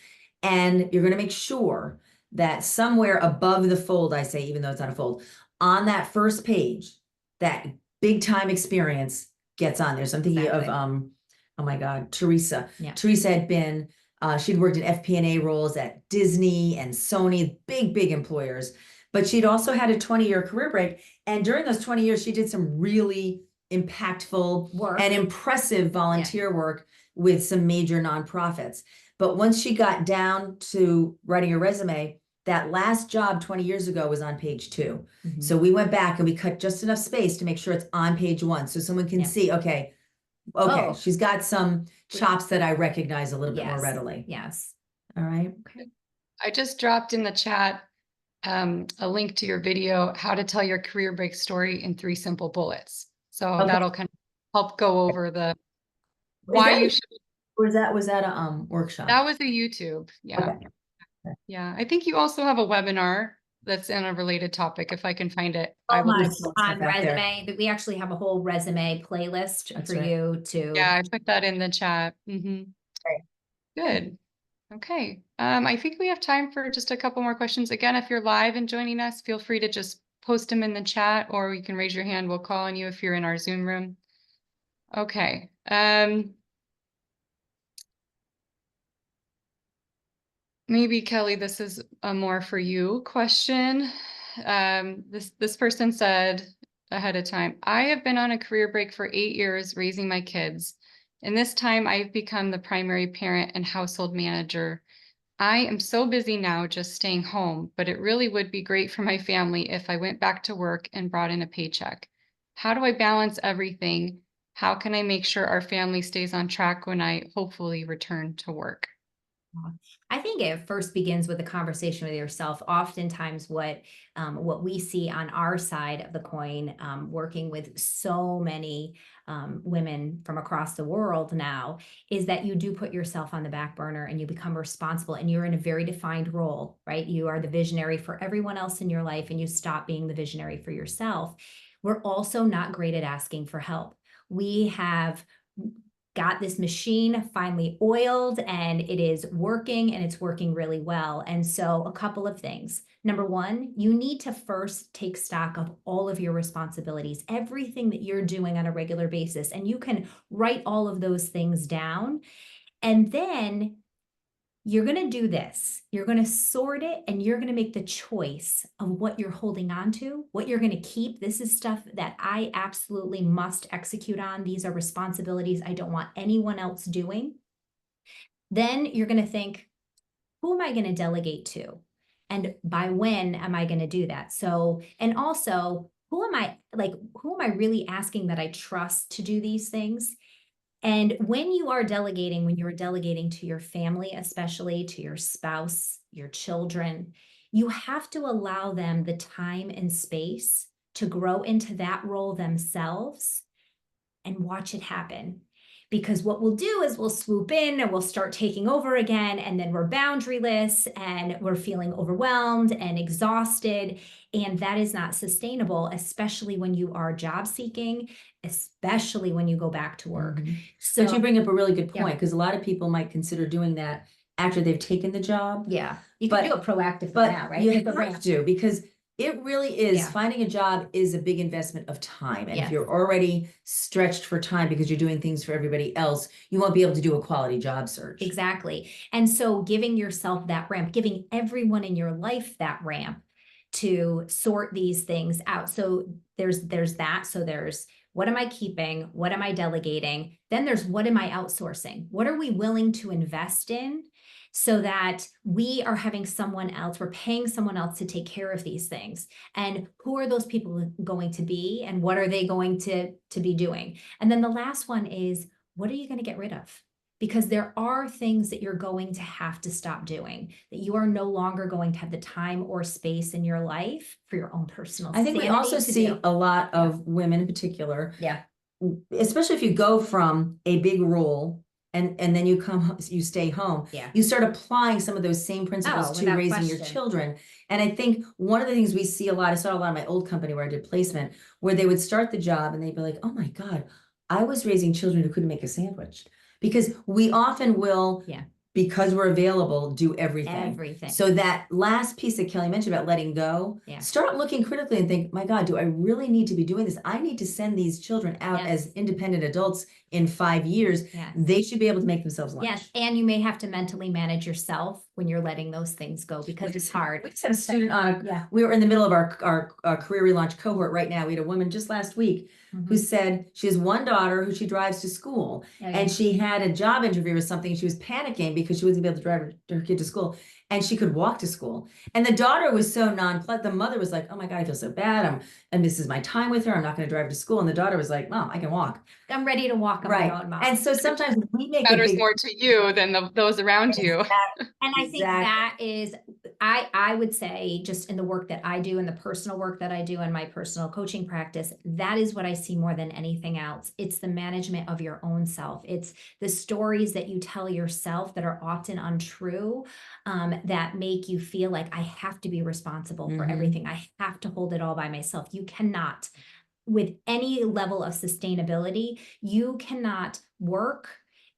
And you're going to make sure that somewhere above the fold, I say, even though it's not a fold, on that first page, that big time experience gets on there. So I'm thinking of, oh my God, Teresa. Yeah. Teresa had been, she'd worked in FP&A roles at Disney and Sony, big employers, but she'd also had a 20-year career break. And during those 20 years, she did some really impactful Work. and impressive volunteer work with some major nonprofits. But once she got down to writing her resume, that last job 20 years ago was on page 2. So we went back and we cut just enough space to make sure it's on page 1. So someone can see, okay, Oh. she's got some chops that I recognize a little bit more readily. Yes. All right. Okay. I just dropped in the chat a link to your video, how to tell your career break story in 3 simple bullets. So that'll kind of help go over the why you should. Was that a workshop? That was a YouTube. Yeah. Okay. Yeah. I think you also have a webinar that's in a related topic. If I can find it, Oh I will. my, Stuff on back there. resume, but we actually have a whole resume playlist That's for right. you to. Yeah, I put that in the chat. Mhm. Right. Good. Okay. I think we have time for just a couple more questions. Again, if you're live and joining us, feel free to just post them in the chat, or you can raise your hand. We'll call on you if you're in our Zoom room. Okay. Maybe Kelley, this is a more for you question. This person said ahead of time, I have been on a career break for 8 years raising my kids. In this time, I've become the primary parent and household manager. I am so busy now just staying home, but it really would be great for my family if I went back to work and brought in a paycheck. How do I balance everything? How can I make sure our family stays on track when I hopefully return to work? I think it first begins with a conversation with yourself. Oftentimes what we see on our side of the coin, working with so many women from across the world now, is that you do put yourself on the back burner and you become responsible, and you're in a very defined role, right? You are the visionary for everyone else in your life and you stop being the visionary for yourself. We're also not great at asking for help. We have got this machine finally oiled and it is working, and it's working really well. And so a couple of things. Number one, you need to first take stock of all of your responsibilities, everything that you're doing on a regular basis. And you can write all of those things down. And then you're going to do this. You're going to sort it, and you're going to make the choice of what you're holding on to, what you're going to keep. This is stuff that I absolutely must execute on. These are responsibilities I don't want anyone else doing. Then you're going to think, who am I going to delegate to? And by when am I going to do that? So, and also, who am I really asking that I trust to do these things? And when you are delegating, when you're delegating to your family, especially to your spouse, your children, you have to allow them the time and space to grow into that role themselves and watch it happen. Because what we'll do is we'll swoop in and we'll start taking over again, and then we're boundaryless and we're feeling overwhelmed and exhausted. And that is not sustainable, especially when you are job seeking, especially when you go back to work. So, But you bring up a really good Yeah. point, because a lot of people might consider doing that after they've taken the job. yeah, you can But- do it proactively But now, right? you It's a have ramp. to, because it really is, Yeah. finding a job is a big investment of time. And if Yes. you're already stretched for time because you're doing things for everybody else, you won't be able to do a quality job search. Exactly. And so giving yourself that ramp, giving everyone in your life that ramp to sort these things out. So there's that. So there's, what am I keeping? What am I delegating? Then there's, what am I outsourcing? What are we willing to invest in so that we are having someone else, we're paying someone else to take care of these things? And who are those people going to be, and what are they going to be doing? And then the last one is, what are you going to get rid of? Because there are things that you're going to have to stop doing, that you are no longer going to have the time or space in your life for your own personal I think we sanity also to see do. a lot of women in particular, Yeah. especially if you go from a big role and then you stay home, Yeah. you start applying some of those same principles Oh, to without raising your question. children. And I think one of the things we see a lot, I saw a lot in my old company where I did placement, where they would start the job and they'd be like, oh my God, I was raising children who couldn't make a sandwich. Because we often will, Yeah. because we're available, do everything. Everything. So that last piece that Kelley mentioned about letting go, Yeah. start looking critically and think, my God, do I really need to be doing this? I need to send these children out Yes. as independent adults in 5 years. Yes. They should be able to make themselves lunch. Yes. And you may have to mentally manage yourself when you're letting those things go, because it's hard. We just had a student on, Yeah. we were in the middle of our career relaunch cohort right now. We had a woman just last week who said she has one daughter who she drives to school, and she had a job interview or something. She was panicking because she wasn't able to drive her kid to school, and she could walk to school. And the daughter was so nonplussed. The mother was like, oh my God, I feel so bad. And this is my time with her. I'm not going to drive her to school. And the daughter was like, Mom, I can walk. I'm ready to walk on my own, Mom. And so sometimes we make a Matters big more to you than those around you. And I think that is, I would say, just in the work that I do, in the personal work that I do in my personal coaching practice, that is what I see more than anything else. It's the management of your own self. It's the stories that you tell yourself that are often untrue, that make you feel like I have to be responsible for Mhm. everything. I have to hold it all by myself. You cannot. With any level of sustainability, you cannot work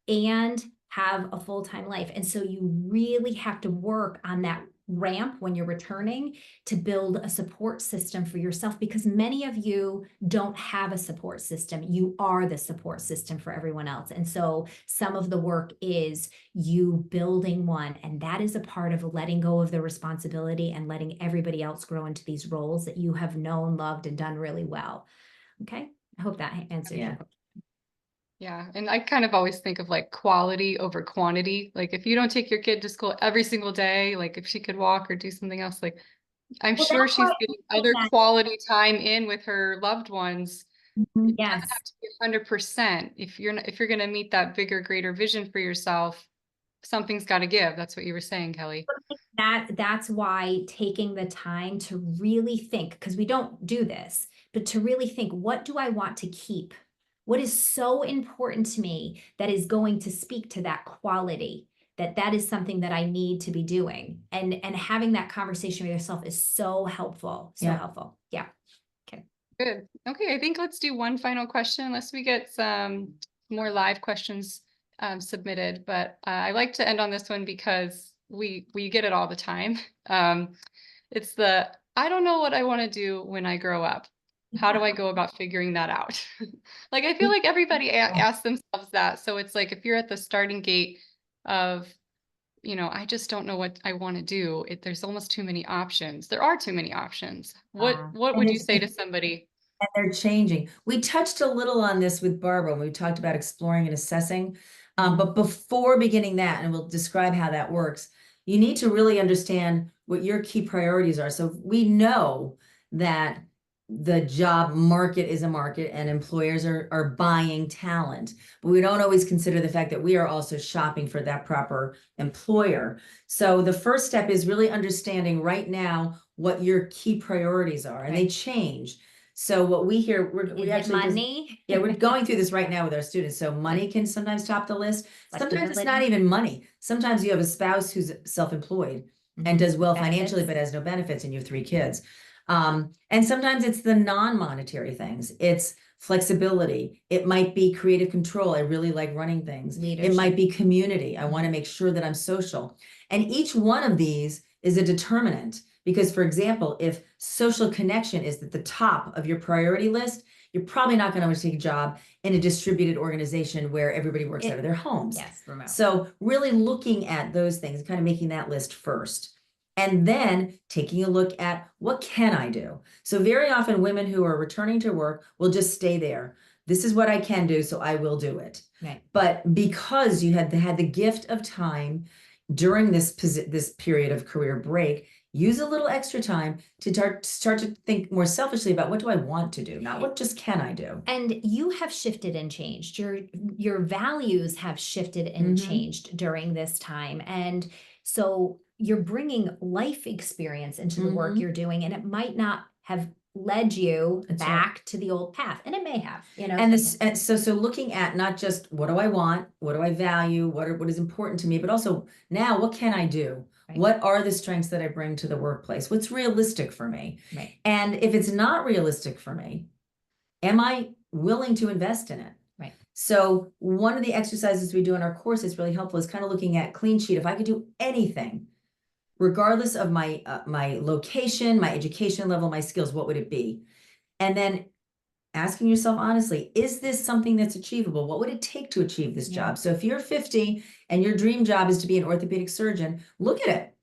and have a full-time life. And so you really have to work on that ramp when you're returning to build a support system for yourself, because many of you don't have a support system. You are the support system for everyone else. And so some of the work is you building one, and that is a part of letting go of the responsibility and letting everybody else grow into these roles that you have known, loved, and done really well. Okay, I hope that answers your question. Yeah, and I kind of always think of like quality over quantity. Like if you don't take your kid to school every single day, like if she could walk or do something else, like I'm Well, sure that's she's why getting I other think that- quality time in with her loved ones. It doesn't Yes. have to be 100%. If you're going to meet that bigger, greater vision for yourself, something's got to give. That's what you were saying, Kelley. That's why taking the time to really think, because we don't do this, but to really think, what do I want to keep? What is so important to me that is going to speak to that quality, that is something that I need to be doing. And having that conversation with yourself is so helpful. So Yeah. helpful. Yeah. Good. Okay, I think let's do one final question unless we get some more live questions submitted. But I like to end on this one because we get it all the time. It's the, I don't know what I want to do when I grow up. How do I go about figuring that out? Like, I feel like everybody asks themselves that. So it's like, if you're at the starting gate of, I just don't know what I want to do. There's almost too many options. There are too many options. What And would you say to somebody? And they're changing. We touched a little on this with Barbara when we talked about exploring and assessing. But before beginning that, and we'll describe how that works, you need to really understand what your key priorities are. So we know that the job market is a market and employers are buying talent, but we don't always consider the fact that we are also shopping for that proper employer. So the first step is really understanding right now what your key priorities are, and they change. So what we hear, we actually money. Yeah, we're going through this right now with our students. So money can sometimes top the list. Sometimes it's not even money. Sometimes you have a spouse who's self-employed and does well financially, but has no benefits, and you have 3 kids. And sometimes it's the non-monetary things. It's flexibility. It might be creative control. I really like running things. Leadership. It might be community. I want to make sure that I'm social. And each one of these is a determinant. Because, for example, if social connection is at the top of your priority list, you're probably not going to want to take a job in a distributed organization where everybody works out of their homes. Yes, remote. So really looking at those things, kind of making that list first. And then taking a look at, what can I do? So very often women who are returning to work will just stay there. This is what I can do, so I will do it. Right. But because you had the gift of time during this period of career break, use a little extra time to start to think more selfishly about, what do I want to do, not what just can I do. And you have shifted and changed. Your values have shifted and changed during this time. And so you're bringing life experience into the work you're doing, and it might not have led you back to the old path, and it may have, And so looking at not just what do I want, what do I value, what is important to me, but also now what can I do? Right. What are the strengths that I bring to the workplace? What's realistic for me? Right. And if it's not realistic for me, am I willing to invest in it? Right. So one of the exercises we do in our course is really helpful, is kind of looking at clean sheet. If I could do anything, regardless of my my location, my education level, my skills, what would it be? And then asking yourself honestly, is this something that's achievable? What would it take to achieve this job? So if you're 50 and your dream job is to be an orthopedic surgeon, look at it.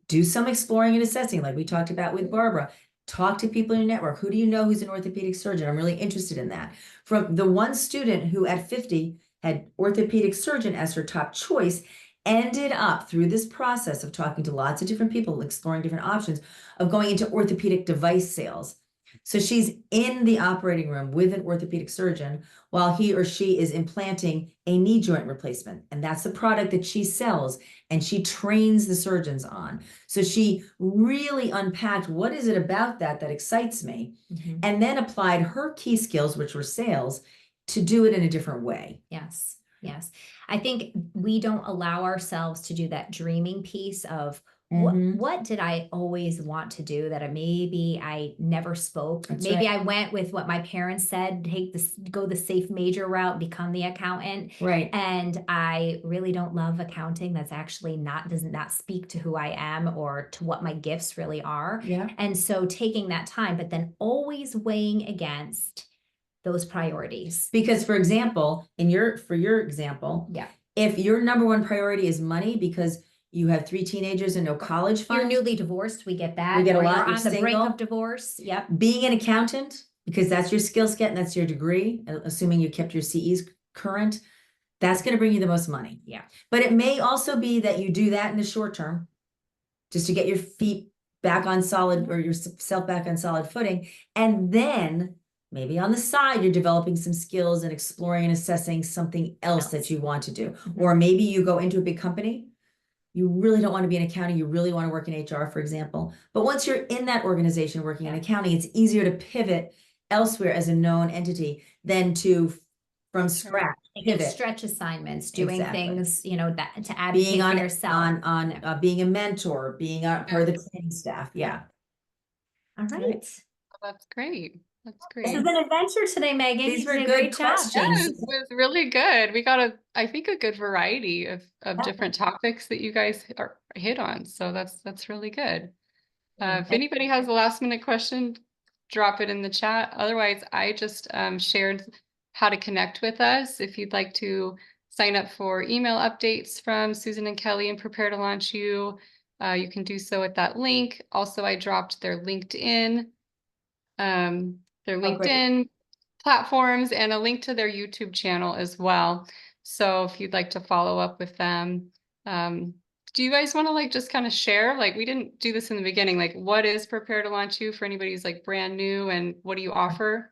Do some exploring and assessing, like we talked about with Barbara. Talk to people in your network. Who do you know who's an orthopedic surgeon? I'm really interested in that. From the one student who at 50 had orthopedic surgeon as her top choice, ended up through this process of talking to lots of different people, exploring different options, of going into orthopedic device sales. So she's in the operating room with an orthopedic surgeon while he or she is implanting a knee joint replacement. And that's the product that she sells and she trains the surgeons on. So she really unpacked, what is it about that excites me? And then applied her key skills, which were sales, to do it in a different way. Yes. Yes. I think we don't allow ourselves to do that dreaming piece of Mhm. what did I always want to do that maybe I never spoke. That's Maybe right. I went with what my parents said, take this, go the safe major route, become the accountant. Right. And I really don't love accounting. That's actually does not speak to who I am or to what my gifts really are. Yeah. And so taking that time, but then always weighing against those priorities. Because for example, for your example, Yeah. if your number one priority is money because you have 3 teenagers and no college You're fund, newly divorced, we get that. We get a or lot, you're you're on the brink single. of divorce. Yep. being an accountant, because that's your skill set and that's your degree, assuming you kept your CEs current, that's going to bring you the most money. Yeah. But it may also be that you do that in the short term, just to get your feet back on solid, or yourself back on solid footing. And then maybe on the side, you're developing some skills and exploring and assessing something else that you want to do. Or maybe you go into a big company. You really don't want to be in accounting. You really want to work in HR, for example. But once you're in that organization working in accounting, it's easier to pivot elsewhere as a known entity than to, from scratch, Taking pivot. stretch assignments, doing Exactly. things, that to advocate Being for on yourself. being a mentor, being a part of the training staff. Yeah. All right. That's great. That's This great. is an adventure today, Megan. These You were did a good great job. questions. Yes, it was really good. We got I think a good variety of different topics that you guys are hit on. So that's really good. If anybody has a last minute question, drop it in the chat. Otherwise, I just shared how to connect with us. If you'd like to sign up for email updates from Susan and Kelley and prepare to launch you, you can do so at that link. Also, I dropped their LinkedIn. Their LinkedIn platforms and a link to their YouTube channel as well. So if you'd like to follow up with them, do you guys want to just kind of share? We didn't do this in the beginning. What is Prepare to Launch You for anybody who's brand new, and what do you offer?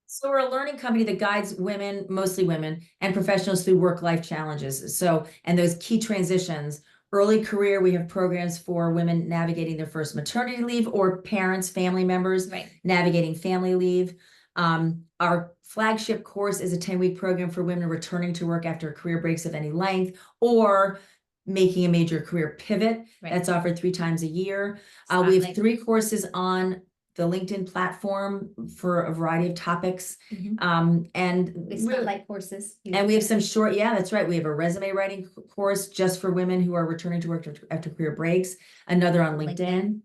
So we're a learning company that guides women, mostly women, and professionals through work-life challenges. So, and those key transitions. Early career, we have programs for women navigating their first maternity leave, or parents, family members navigating family leave. Our flagship course is a 10-week program for women returning to work after career breaks of any length, or making a major career pivot. That's offered 3 times a year. We have 3 courses on the LinkedIn platform for a variety of topics. And we spotlight courses. And we have some short, that's right. We have a resume writing course just for women who are returning to work after career breaks. Another on LinkedIn.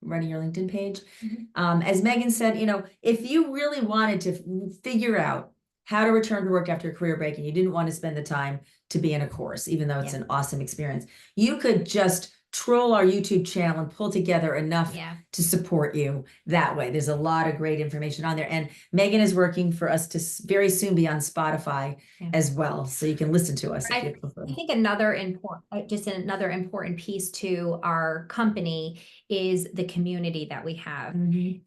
Running your LinkedIn page. As Megan said, if you really wanted to figure out how to return to work after a career break and you didn't want to spend the time to be in a course, even though it's an awesome experience, you could just troll our YouTube channel and pull together enough to support you that way. There's a lot of great information on there. And Megan is working for us to very soon be on Spotify as well. So you can listen to us if you prefer. I think another important piece to our company is the community that we have.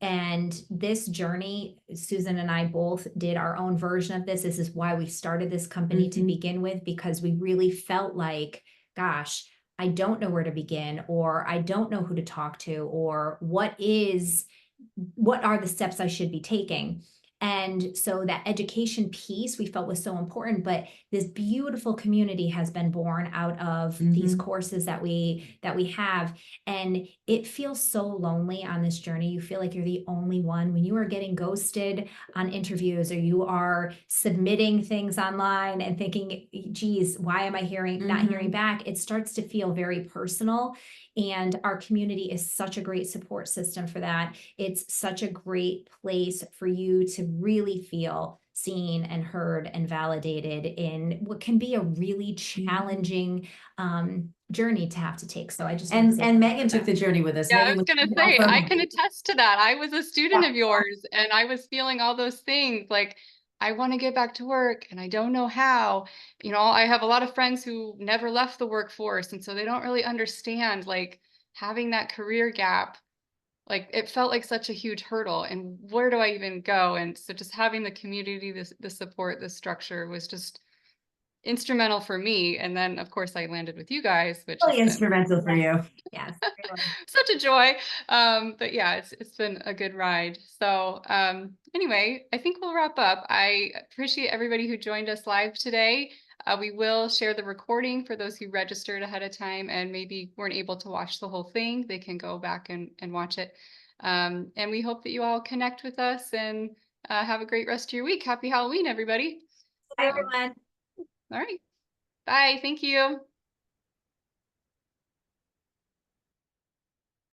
And this journey, Susan and I both did our own version of this. This is why we started this company to begin with, because we really felt like, gosh, I don't know where to begin, or I don't know who to talk to, or what are the steps I should be taking. And so that education piece we felt was so important, but this beautiful community has been born out of these courses that we have. And it feels so lonely on this journey. You feel like you're the only one when you are getting ghosted on interviews, or you are submitting things online and thinking, geez, why am I not hearing back? It starts to feel very personal. And our community is such a great support system for that. It's such a great place for you to really feel seen and heard and validated in what can be a really challenging journey to have to take. So I just and Megan took the journey with us. Yeah, Megan I was going to say, I can attest to that. I was a student of yours, and I was feeling all those things like, I want to get back to work and I don't know how. I have a lot of friends who never left the workforce, and so they don't really understand having that career gap. It felt like such a huge hurdle, and where do I even go? And so just having the community, the support, the structure was just instrumental for me. And then of course I landed with you guys, which Really has been instrumental for you. Yes. such a joy. But yeah, it's been a good ride. So anyway, I think we'll wrap up. I appreciate everybody who joined us live today. We will share the recording for those who registered ahead of time and maybe weren't able to watch the whole thing. They can go back and watch it. And we hope that you all connect with us and have a great rest of your week. Happy Halloween, everybody. Bye, everyone. All right. Bye. Thank you.